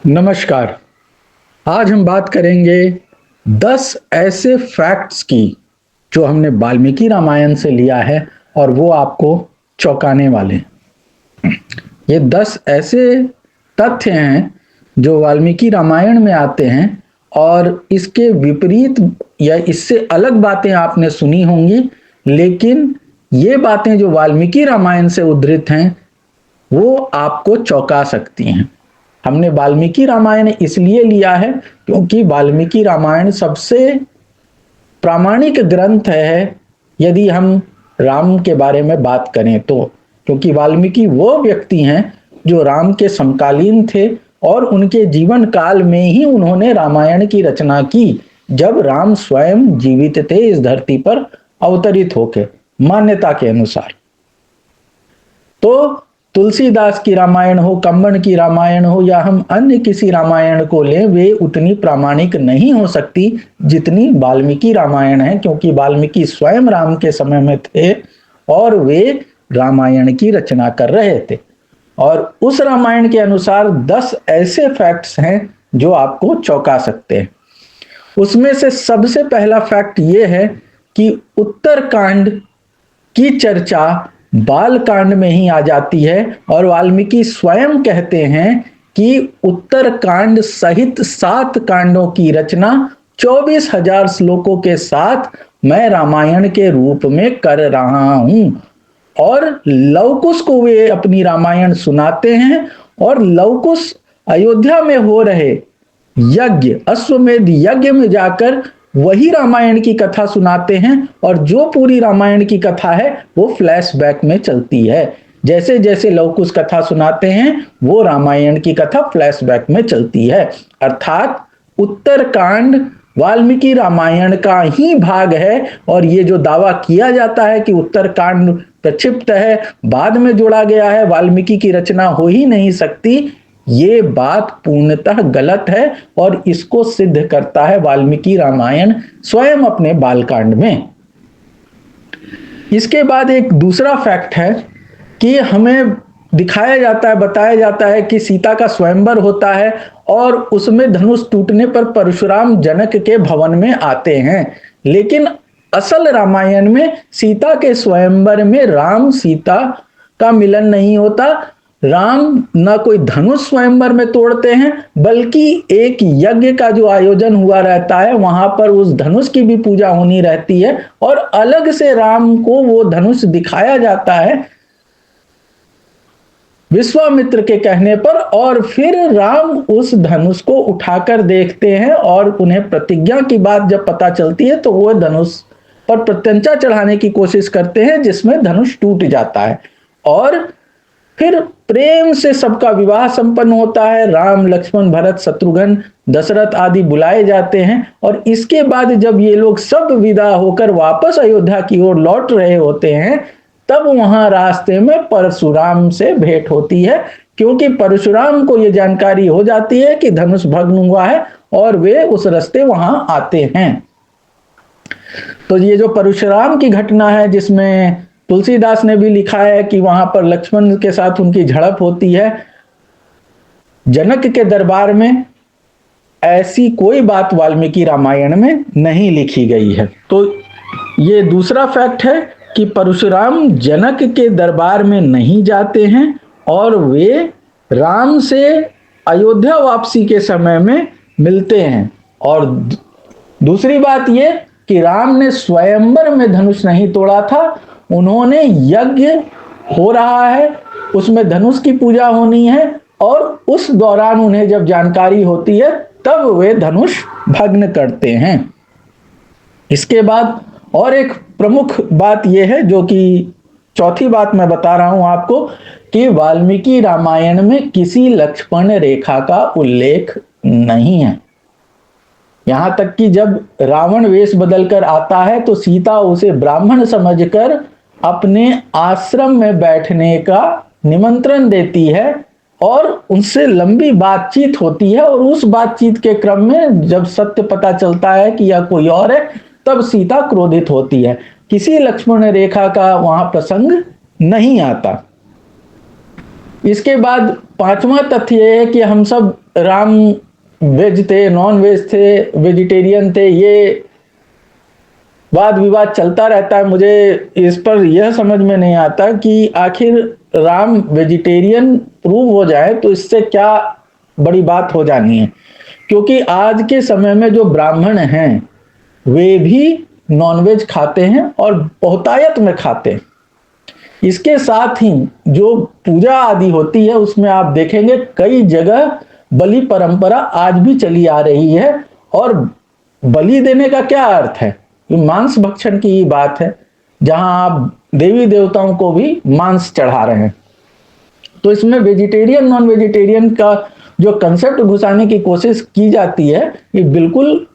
नमस्कार। आज हम बात करेंगे 10 ऐसे फैक्ट्स की जो हमने वाल्मीकि रामायण से लिया है और वो आपको चौंकाने वाले हैं। ये 10 ऐसे तथ्य हैं जो वाल्मीकि रामायण में आते हैं और इसके विपरीत या इससे अलग बातें आपने सुनी होंगी, लेकिन ये बातें जो वाल्मीकि रामायण से उद्धृत हैं वो आपको चौंका सकती हैं। हमने वाल्मीकि रामायण इसलिए लिया है क्योंकि वाल्मीकि रामायण सबसे प्रामाणिक ग्रंथ है यदि हम राम के बारे में बात करें तो, क्योंकि वाल्मीकि वो व्यक्ति हैं जो राम के समकालीन थे और उनके जीवन काल में ही उन्होंने रामायण की रचना की, जब राम स्वयं जीवित थे इस धरती पर अवतरित होके मान्यता के अनुसार। तो तुलसीदास की रामायण हो, कंबन की रामायण हो या हम अन्य किसी रामायण को लें, वे उतनी प्रामाणिक नहीं हो सकती जितनी वाल्मीकि रामायण है, क्योंकि वाल्मीकि स्वयं राम के समय में थे और वे रामायण की रचना कर रहे थे। और उस रामायण के अनुसार 10 ऐसे फैक्ट्स हैं जो आपको चौंका सकते हैं। उसमें से सबसे पहला फैक्ट ये है कि उत्तरकांड की चर्चा बाल कांड में ही आ जाती है और वाल्मीकि स्वयं कहते हैं कि उत्तरकांड सहित 7 कांडों की रचना 24,000 श्लोकों के साथ मैं रामायण के रूप में कर रहा हूं। और लवकुश को वे अपनी रामायण सुनाते हैं और लवकुश अयोध्या में हो रहे यज्ञ, अश्वमेध यज्ञ में जाकर वही रामायण की कथा सुनाते हैं और जो पूरी रामायण की कथा है वो फ्लैशबैक में चलती है। जैसे जैसे लवकुश कथा सुनाते हैं वो रामायण की कथा फ्लैशबैक में चलती है। अर्थात उत्तरकांड वाल्मीकि रामायण का ही भाग है और ये जो दावा किया जाता है कि उत्तरकांड प्रक्षिप्त है, बाद में जोड़ा गया है, वाल्मीकि की रचना हो ही नहीं सकती, ये बात पूर्णतः गलत है और इसको सिद्ध करता है वाल्मीकि रामायण स्वयं अपने बालकांड में। इसके बाद एक दूसरा फैक्ट है कि हमें दिखाया जाता है, बताया जाता है कि सीता का स्वयंवर होता है और उसमें धनुष टूटने पर परशुराम जनक के भवन में आते हैं, लेकिन असल रामायण में सीता के स्वयंवर में राम सीता का मिलन नहीं होता। राम न कोई धनुष स्वयंवर में तोड़ते हैं, बल्कि एक यज्ञ का जो आयोजन हुआ रहता है वहां पर उस धनुष की भी पूजा होनी रहती है और अलग से राम को वो धनुष दिखाया जाता है विश्वामित्र के कहने पर, और फिर राम उस धनुष को उठाकर देखते हैं और उन्हें प्रतिज्ञा की बात जब पता चलती है तो वो धनुष पर प्रत्यंचा चढ़ाने की कोशिश करते हैं, जिसमें धनुष टूट जाता है और फिर प्रेम से सबका विवाह संपन्न होता है। राम, लक्ष्मण, भरत, शत्रुघ्न, दशरथ आदि बुलाए जाते हैं और इसके बाद जब ये लोग सब विदा होकर वापस अयोध्या की ओर लौट रहे होते हैं, तब वहां रास्ते में परशुराम से भेंट होती है, क्योंकि परशुराम को यह जानकारी हो जाती है कि धनुष भग्न हुआ है और वे उस रास्ते वहां आते हैं। तो ये जो परशुराम की घटना है, जिसमें तुलसीदास ने भी लिखा है कि वहां पर लक्ष्मण के साथ उनकी झड़प होती है, जनक के दरबार में ऐसी कोई बात वाल्मीकि रामायण में नहीं लिखी गई है। तो ये दूसरा फैक्ट है कि परशुराम जनक के दरबार में नहीं जाते हैं और वे राम से अयोध्या वापसी के समय में मिलते हैं। और दूसरी बात ये कि राम ने स्वयंवर में धनुष नहीं तोड़ा था, उन्होंने यज्ञ हो रहा है उसमें धनुष की पूजा होनी है और उस दौरान उन्हें जब जानकारी होती है तब वे धनुष भग्न करते हैं। इसके बाद और एक प्रमुख बात यह है, जो कि चौथी बात मैं बता रहा हूं आपको, कि वाल्मीकि रामायण में किसी लक्ष्मण रेखा का उल्लेख नहीं है। यहां तक कि जब रावण वेश बदलकर आता है तो सीता उसे ब्राह्मण समझकर अपने आश्रम में बैठने का निमंत्रण देती है और उनसे लंबी बातचीत होती है और उस बातचीत के क्रम में जब सत्य पता चलता है कि यह कोई और है, तब सीता क्रोधित होती है। किसी लक्ष्मण रेखा का वहां प्रसंग नहीं आता। इसके बाद पांचवा तथ्य यह है कि हम सब राम वेज थे, नॉन वेज थे, वेजिटेरियन थे, ये वाद विवाद चलता रहता है। मुझे इस पर यह समझ में नहीं आता कि आखिर राम वेजिटेरियन प्रूव हो जाए तो इससे क्या बड़ी बात हो जानी है, क्योंकि आज के समय में जो ब्राह्मण हैं वे भी नॉनवेज खाते हैं और बहुतायत में खाते हैं। इसके साथ ही जो पूजा आदि होती है उसमें आप देखेंगे कई जगह बलि परंपरा आज भी चली आ रही है। और बलि देने का क्या अर्थ है? ये मांस भक्षण की ही बात है, जहां आप देवी देवताओं को भी मांस चढ़ा रहे हैं। तो इसमें वेजिटेरियन नॉन वेजिटेरियन का जो कंसेप्ट घुसाने की कोशिश की जाती है, ये बिल्कुल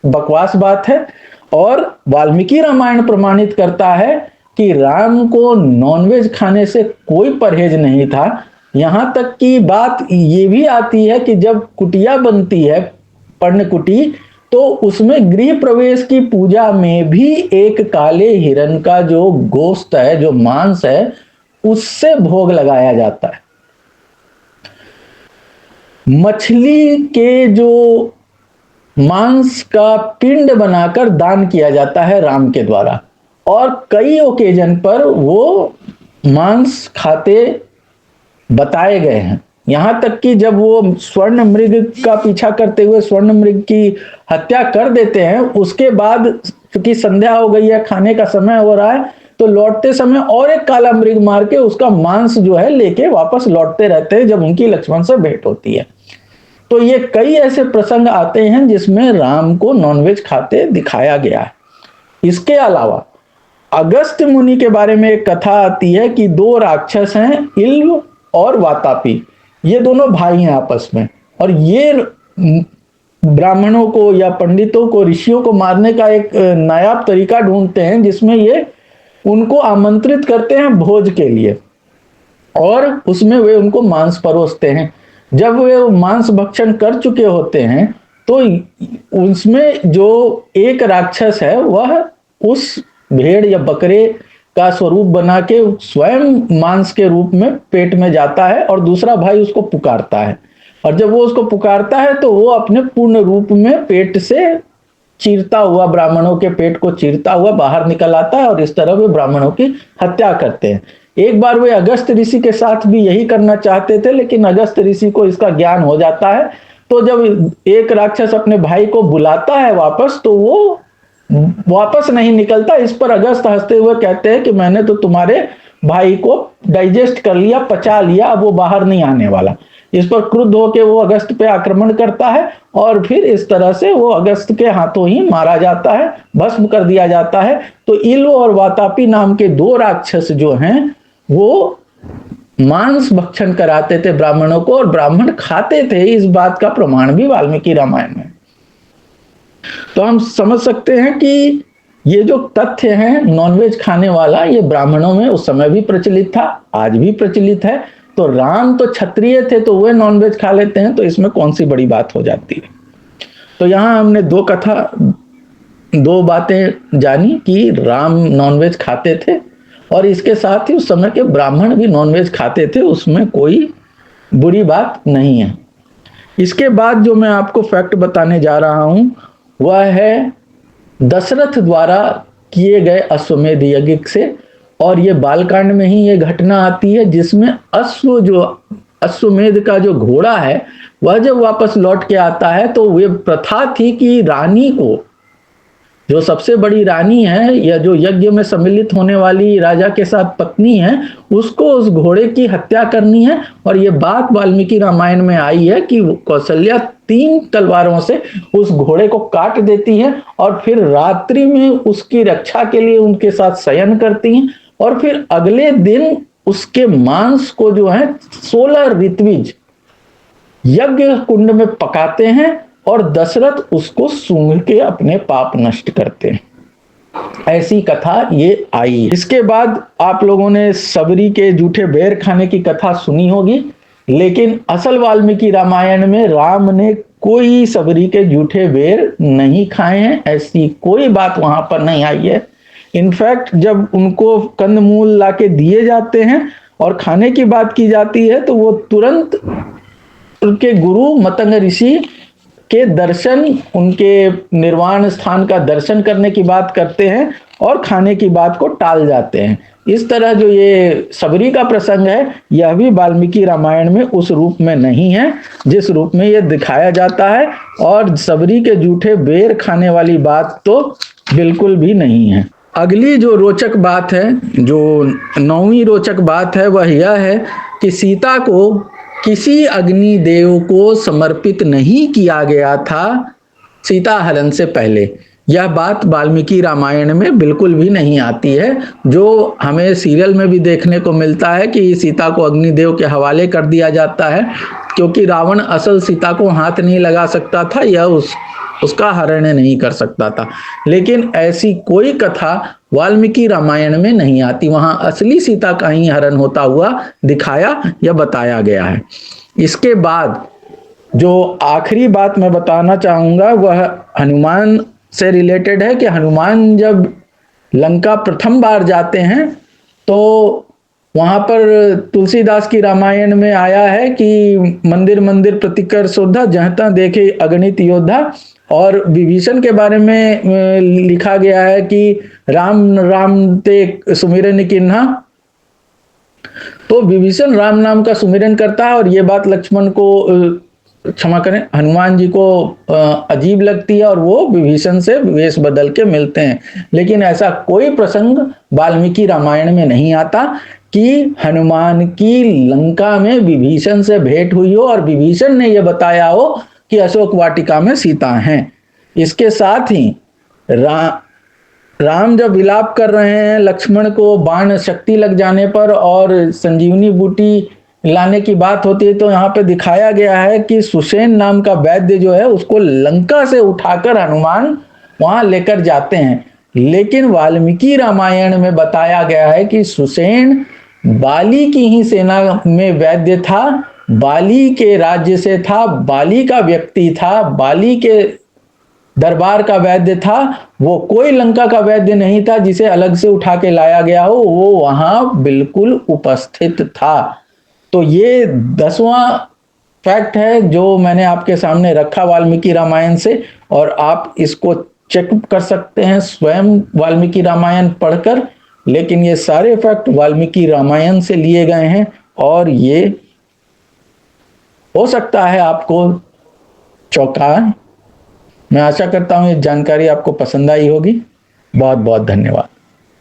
बकवास बात है। और वाल्मीकि रामायण प्रमाणित करता है कि राम को नॉनवेज खाने से कोई परहेज नहीं था। यहां तक की बात ये भी आती है कि जब कुटिया बनती है, पर्णकुटी, तो उसमें गृह प्रवेश की पूजा में भी एक काले हिरण का जो गोश्त है, जो मांस है, उससे भोग लगाया जाता है। मछली के जो मांस का पिंड बनाकर दान किया जाता है राम के द्वारा, और कई ओकेजन पर वो मांस खाते बताए गए हैं। यहां तक कि जब वो स्वर्ण मृग का पीछा करते हुए स्वर्ण मृग की हत्या कर देते हैं, उसके बाद चूंकि संध्या हो गई है, खाने का समय हो रहा है, तो लौटते समय और एक काला मृग मार के उसका मांस जो है लेके वापस लौटते रहते हैं जब उनकी लक्ष्मण से भेंट होती है। तो ये कई ऐसे प्रसंग आते हैं जिसमें राम को नॉनवेज खाते दिखाया गया है। इसके अलावा अगस्त्य मुनि के बारे में एक कथा आती है कि दो राक्षस हैं, इल्व और वातापी। ये दोनों भाई हैं आपस में, और ये ब्राह्मणों को या पंडितों को, ऋषियों को मारने का एक नायाब तरीका ढूंढते हैं, जिसमें ये उनको आमंत्रित करते हैं भोज के लिए, और उसमें वे उनको मांस परोसते हैं। जब वे मांस भक्षण कर चुके होते हैं तो उसमें जो एक राक्षस है वह उस भेड़ या बकरे का स्वरूप बना के स्वयं मांस के रूप में पेट में जाता है, और दूसरा भाई उसको पुकारता है। और जब वो उसको पुकारता है तो वो अपने पूर्ण रूप में पेट से चीरता हुआ, ब्राह्मणों के पेट को चीरता हुआ बाहर निकल आता है, और इस तरह वे ब्राह्मणों की हत्या करते हैं। एक बार वे अगस्त ऋषि के साथ भी यही करना चाहते थे, लेकिन अगस्त ऋषि को इसका ज्ञान हो जाता है। तो जब एक राक्षस अपने भाई को बुलाता है वापस, तो वो वापस नहीं निकलता। इस पर अगस्त हंसते हुए कहते हैं कि मैंने तो तुम्हारे भाई को डाइजेस्ट कर लिया, पचा लिया, अब वो बाहर नहीं आने वाला। इस पर क्रुद्ध होकर वो अगस्त पे आक्रमण करता है, और फिर इस तरह से वो अगस्त के हाथों ही मारा जाता है, भस्म कर दिया जाता है। तो इल्व और वातापी नाम के दो राक्षस जो हैं वो मांस भक्षण कराते थे ब्राह्मणों को, और ब्राह्मण खाते थे। इस बात का प्रमाण भी वाल्मीकि रामायण में। तो हम समझ सकते हैं कि ये जो तथ्य है नॉनवेज खाने वाला, ये ब्राह्मणों में उस समय भी प्रचलित था, आज भी प्रचलित है। तो राम तो क्षत्रिय थे तो वे नॉनवेज खा लेते हैं, तो इसमें कौन सी बड़ी बात हो जाती है। तो यहां हमने दो बातें जानी कि राम नॉनवेज खाते थे, और इसके साथ ही उस समय के ब्राह्मण भी नॉनवेज खाते थे, उसमें कोई बुरी बात नहीं है। इसके बाद जो मैं आपको फैक्ट बताने जा रहा हूं वह है दशरथ द्वारा किए गए अश्वमेध यज्ञ से। और ये बालकांड में ही ये घटना आती है जिसमें अश्वमेध का जो घोड़ा है वह जब वापस लौट के आता है, तो वे प्रथा थी कि रानी को, जो सबसे बड़ी रानी है या जो यज्ञ में सम्मिलित होने वाली राजा के साथ पत्नी है, उसको उस घोड़े की हत्या करनी है। और ये बात वाल्मीकि रामायण में आई है कि कौशल्या 3 तलवारों से उस घोड़े को काट देती है, और फिर रात्रि में उसकी रक्षा के लिए उनके साथ शयन करती हैं, और फिर अगले दिन उसके मांस को जो है 16 ऋत्विज यज्ञ कुंड में पकाते हैं, और दशरथ उसको सूंघ के अपने पाप नष्ट करते हैं। ऐसी कथा ये आई। इसके बाद आप लोगों ने सबरी के जूठे बेर खाने की कथा सुनी होगी, लेकिन असल वाल्मीकि रामायण में राम ने कोई सबरी के जूठे बेर नहीं खाए हैं, ऐसी कोई बात वहां पर नहीं आई है। इनफैक्ट जब उनको कंदमूल लाके दिए जाते हैं और खाने की बात की जाती है, तो वो तुरंत उनके गुरु मतंग ऋषि के दर्शन, उनके निर्वाण स्थान का दर्शन करने की बात करते हैं और खाने की बात को टाल जाते हैं। इस तरह जो ये सबरी का प्रसंग है, यह भी वाल्मीकि रामायण में उस रूप में नहीं है जिस रूप में यह दिखाया जाता है, और सबरी के जूठे बेर खाने वाली बात तो बिल्कुल भी नहीं है। अगली जो रोचक बात है, जो 9वीं रोचक बात है, वह यह है कि सीता को किसी अग्निदेव को समर्पित नहीं किया गया था सीता हरण से पहले। यह बात वाल्मीकि रामायण में बिल्कुल भी नहीं आती है, जो हमें सीरियल में भी देखने को मिलता है कि सीता को अग्निदेव के हवाले कर दिया जाता है, क्योंकि रावण असल सीता को हाथ नहीं लगा सकता था, यह उसका हरण नहीं कर सकता था। लेकिन ऐसी कोई कथा वाल्मीकि रामायण में नहीं आती, वहां असली सीता का ही हरण होता हुआ दिखाया या बताया गया है। इसके बाद जो आखिरी बात मैं बताना चाहूंगा वह हनुमान से रिलेटेड है कि हनुमान जब लंका प्रथम बार जाते हैं तो वहां पर तुलसीदास की रामायण में आया है कि मंदिर मंदिर प्रतिकर शोधा, जहता देखे अगणित योद्धा। और विभीषण के बारे में लिखा गया है कि राम राम ते सुमिरन किन्हा। तो विभीषण राम नाम का सुमिरन करता है और ये बात लक्ष्मण को, क्षमा करें, हनुमान जी को अजीब लगती है और वो विभीषण से वेश बदल के मिलते हैं। लेकिन ऐसा कोई प्रसंग वाल्मीकि रामायण में नहीं आता कि हनुमान की लंका में विभीषण से भेंट हुई हो और विभीषण ने यह बताया हो कि अशोक वाटिका में सीता हैं। इसके साथ ही राम जब विलाप कर रहे हैं लक्ष्मण को बाण शक्ति लग जाने पर और संजीवनी बूटी लाने की बात होती है, तो यहाँ पे दिखाया गया है कि सुषेण नाम का वैद्य जो है उसको लंका से उठाकर हनुमान वहां लेकर जाते हैं। लेकिन वाल्मीकि रामायण में बताया गया है कि सुषेण बाली की ही सेना में वैद्य था, बाली के राज्य से था, बाली का व्यक्ति था, बाली के दरबार का वैद्य था। वो कोई लंका का वैद्य नहीं था जिसे अलग से उठा के लाया गया हो, वो वहां बिल्कुल उपस्थित था। तो ये 10वां फैक्ट है जो मैंने आपके सामने रखा वाल्मीकि रामायण से, और आप इसको चेक कर सकते हैं स्वयं वाल्मीकि रामायण पढ़कर। लेकिन ये सारे फैक्ट वाल्मीकि रामायण से लिए गए हैं और ये हो सकता है आपको चौंकाए। मैं आशा करता हूं ये जानकारी आपको पसंद आई होगी। बहुत बहुत धन्यवाद।